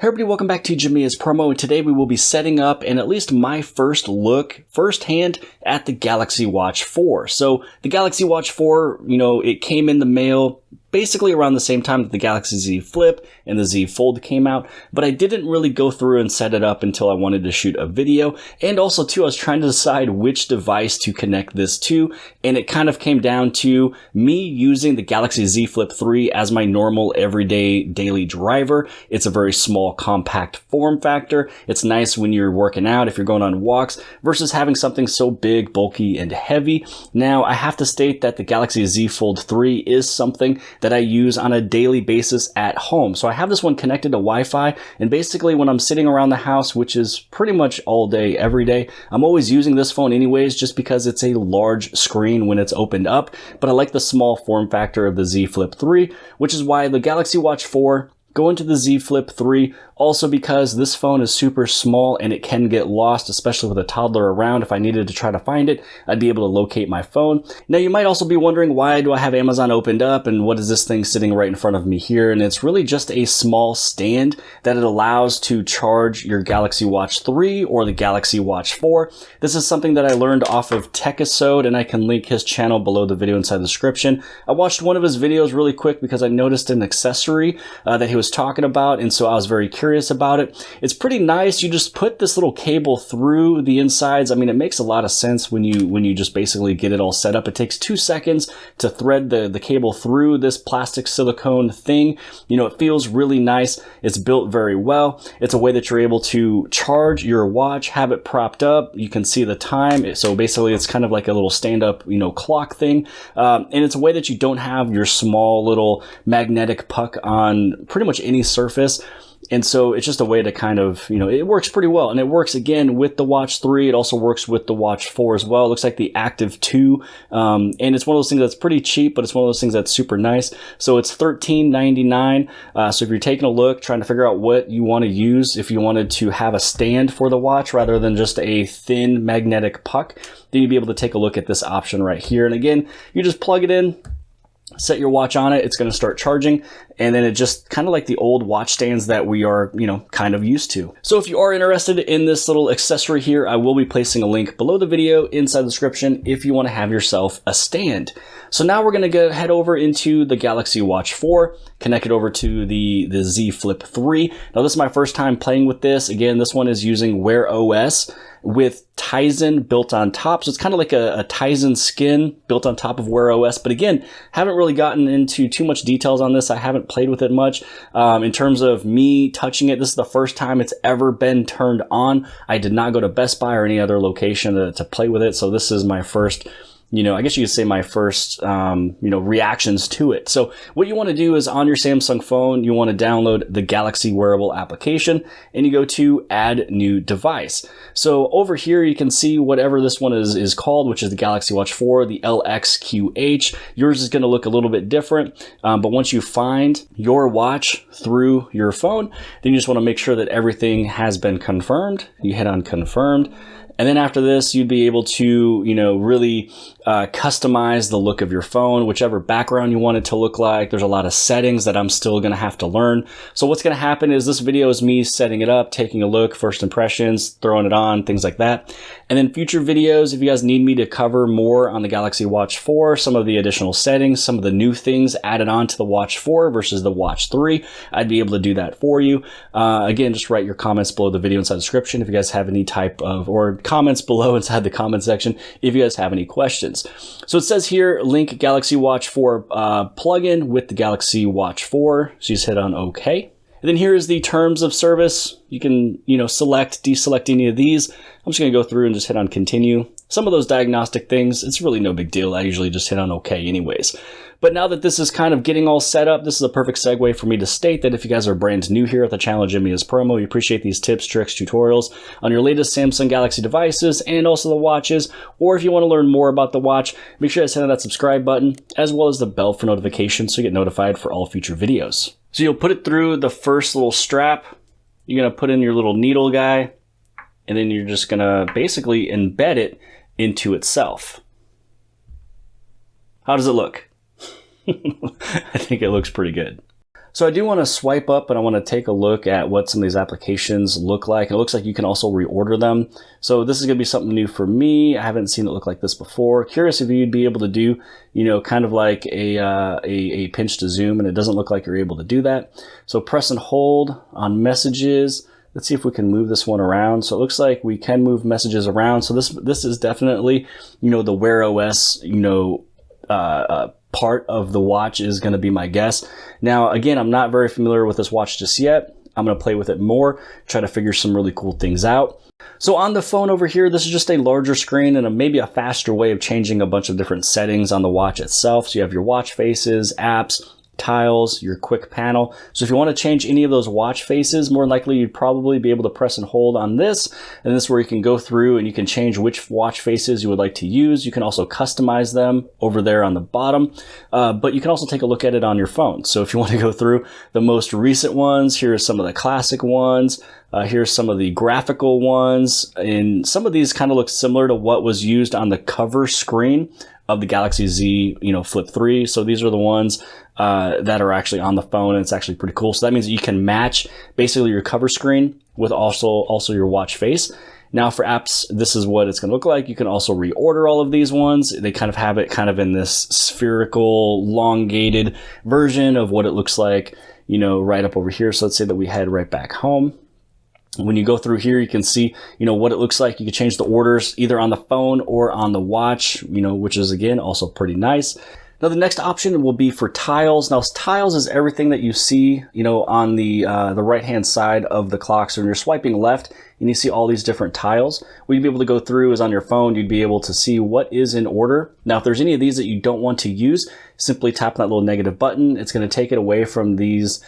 Hey everybody, welcome back to Jamia's Promo, and today we will be setting up and at least my first look firsthand at the Galaxy Watch 4. So the Galaxy Watch 4, it came in the mail basically around the same time that the Galaxy Z Flip and the Z Fold came out, but I didn't really go through and set it up until I wanted to shoot a video. And also too, I was trying to decide which device to connect this to, and it kind of came down to me using the Galaxy Z Flip 3 as my normal everyday daily driver. It's a very small, compact form factor. It's nice when you're working out, if you're going on walks, versus having something so big, bulky, and heavy. Now, I have to state that the Galaxy Z Fold 3 is something that I use on a daily basis at home. So I have this one connected to Wi-Fi, and basically when I'm sitting around the house, which is pretty much all day, every day, I'm always using this phone anyways, just because it's a large screen when it's opened up. But I like the small form factor of the Z Flip 3, which is why the Galaxy Watch 4 go into the Z Flip 3, also because this phone is super small and it can get lost, especially with a toddler around. If I needed to try to find it, I'd be able to locate my phone. Now, you might also be wondering, why do I have Amazon opened up and what is this thing sitting right in front of me here? And it's really just a small stand that it allows to charge your Galaxy Watch 3 or the Galaxy Watch 4. This is something that I learned off of Techisode, and I can link his channel below the video inside the description. I watched one of his videos really quick because I noticed an accessory that he was talking about, and so I was very curious about it. It's pretty nice. You just put this little cable through the insides. I mean, it makes a lot of sense when you just basically get it all set up. It takes 2 seconds to thread the cable through this plastic silicone thing. It feels really nice. It's built very well. It's a way that you're able to charge your watch, have it propped up. You can see the time. So basically it's kind of like a little stand-up, clock thing. And it's a way that you don't have your small little magnetic puck on pretty much any surface. And so it's just a way to kind of, it works pretty well. And it works, again, with the Watch 3. It also works with the Watch 4 as well. It looks like the Active 2. And it's one of those things that's pretty cheap, but it's one of those things that's super nice. So it's $13.99. So if you're taking a look, trying to figure out what you want to use, if you wanted to have a stand for the watch rather than just a thin magnetic puck, then you'd be able to take a look at this option right here. And again, you just plug it in, set your watch on it, it's going to start charging, and then it just kind of like the old watch stands that we are, kind of used to. So if you are interested in this little accessory here, I will be placing a link below the video inside the description if you want to have yourself a stand. So now we're going to head over into the Galaxy Watch 4, connect it over to the Z Flip 3. Now this is my first time playing with this. Again, this one is using Wear OS with Tizen built on top. So it's kind of like a Tizen skin built on top of Wear OS. But again, haven't really gotten into too much details on this. I haven't played with it much. In terms of me touching it, this is the first time it's ever been turned on. I did not go to Best Buy or any other location to play with it. So this is my first, I guess you could say my first, reactions to it. So what you want to do is on your Samsung phone, you want to download the Galaxy Wearable application and you go to Add New Device. So over here, you can see whatever this one is called, which is the Galaxy Watch 4, the LXQH. Yours is going to look a little bit different. But once you find your watch through your phone, then you just want to make sure that everything has been confirmed. You hit on confirmed. And then after this, you'd be able to, really customize the look of your phone, whichever background you want it to look like. There's a lot of settings that I'm still going to have to learn. So what's going to happen is this video is me setting it up, taking a look, first impressions, throwing it on, things like that. And then future videos, if you guys need me to cover more on the Galaxy Watch 4, some of the additional settings, some of the new things added on to the Watch 4 versus the Watch 3, I'd be able to do that for you. Again, just write your comments below the video inside the description if you guys have any type of, or comments below inside the comment section if you guys have any questions. So it says here, link Galaxy Watch 4 plugin with the Galaxy Watch 4. So you just hit on OK. And then here is the terms of service. You can, select, deselect any of these. I'm just going to go through and just hit on continue. Some of those diagnostic things, it's really no big deal. I usually just hit on OK anyways. But now that this is kind of getting all set up, this is a perfect segue for me to state that if you guys are brand new here at the channel Jamia's Promo, we appreciate these tips, tricks, tutorials on your latest Samsung Galaxy devices and also the watches. Or if you want to learn more about the watch, make sure to hit on that subscribe button as well as the bell for notifications so you get notified for all future videos. So you'll put it through the first little strap. You're going to put in your little needle guy, and then you're just going to basically embed it into itself. How does it look? I think it looks pretty good. So I do want to swipe up and I want to take a look at what some of these applications look like. It looks like you can also reorder them. So this is going to be something new for me. I haven't seen it look like this before. Curious if you'd be able to do, you know, kind of like a pinch to zoom, and it doesn't look like you're able to do that. So press and hold on messages. Let's see if we can move this one around. So it looks like we can move messages around. So this is definitely, you know, the Wear OS, you know, part of the watch is going to be my guess. Now, again, I'm not very familiar with this watch just yet. I'm going to play with it more, try to figure some really cool things out. So on the phone over here, this is just a larger screen and maybe a faster way of changing a bunch of different settings on the watch itself. So you have your watch faces, apps, tiles, your quick panel. So if you want to change any of those watch faces, more likely you'd probably be able to press and hold on this. And this is where you can go through and you can change which watch faces you would like to use. You can also customize them over there on the bottom, but you can also take a look at it on your phone. So if you want to go through the most recent ones, here are some of the classic ones. Here's some of the graphical ones, and some of these kind of look similar to what was used on the cover screen of the Galaxy Z, you know, Flip 3. So these are the ones that are actually on the phone, and it's actually pretty cool. So that means that you can match basically your cover screen with also your watch face. Now for apps, this is what it's going to look like. You can also reorder all of these ones. They kind of have it kind of in this spherical, elongated version of what it looks like, you know, right up over here. So let's say that we head right back home. When you go through here, you can see, you know, what it looks like. You can change the orders either on the phone or on the watch, you know, which is again also pretty nice. Now the next option will be for tiles. Now tiles is everything that you see, you know, on the right hand side of the clock. So when you're swiping left and you see all these different tiles, what you'd be able to go through is on your phone, you'd be able to see what is in order. Now if there's any of these that you don't want to use, simply tap that little negative button. It's going to take it away from these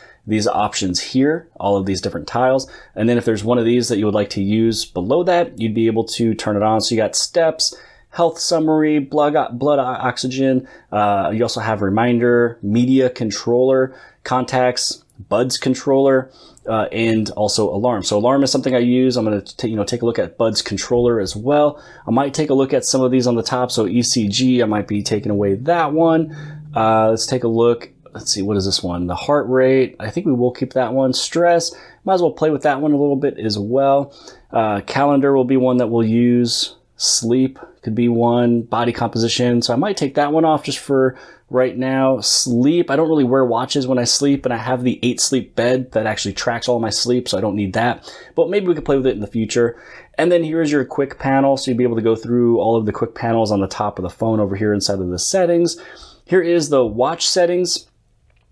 options here, all of these different tiles. And then if there's one of these that you would like to use below that, you'd be able to turn it on. So you got steps, health summary, blood oxygen. You also have reminder, media controller, contacts, buds controller, and also alarm. So alarm is something I use. I'm going to take a look at buds controller as well. I might take a look at some of these on the top. So ECG, I might be taking away that one. Let's take a look. Let's see, what is this one? The heart rate. I think we will keep that one. Stress. Might as well play with that one a little bit as well. Calendar will be one that we'll use. Sleep could be one. Body composition. So I might take that one off just for right now. Sleep. I don't really wear watches when I sleep, and I have the 8 sleep bed that actually tracks all my sleep, so I don't need that. But maybe we could play with it in the future. And then here's your quick panel. So you'll be able to go through all of the quick panels on the top of the phone over here inside of the settings. Here is the watch settings.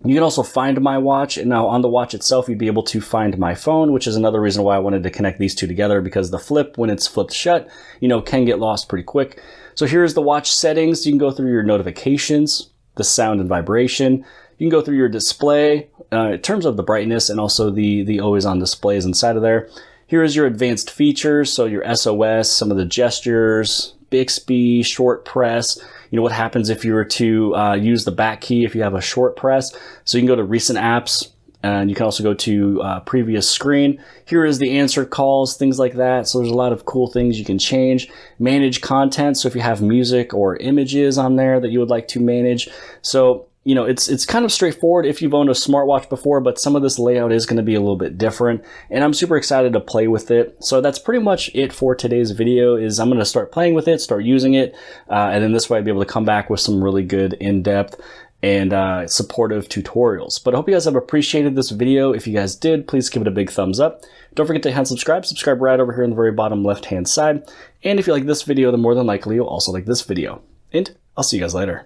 You can also find my watch, and now on the watch itself, you'd be able to find my phone, which is another reason why I wanted to connect these two together, because the flip, when it's flipped shut, you know, can get lost pretty quick. So here's the watch settings. You can go through your notifications, the sound and vibration. You can go through your display in terms of the brightness, and also the always on displays inside of there. Here is your advanced features. So your SOS, some of the gestures, Bixby, short press. You know, what happens if you were to use the back key if you have a short press. So you can go to recent apps, and you can also go to previous screen. Here is the answer calls, things like that. So there's a lot of cool things you can change. Manage content. So if you have music or images on there that you would like to manage. So, you know, it's kind of straightforward if you've owned a smartwatch before, but some of this layout is going to be a little bit different, and I'm super excited to play with it. So that's pretty much it for today's video. Is I'm going to start playing with it, start using it, and then this way I'll be able to come back with some really good in-depth and supportive tutorials. But I hope you guys have appreciated this video. If you guys did, please give it a big thumbs up. Don't forget to hand subscribe right over here in the very bottom left-hand side. And if you like this video, then more than likely you'll also like this video. And I'll see you guys later.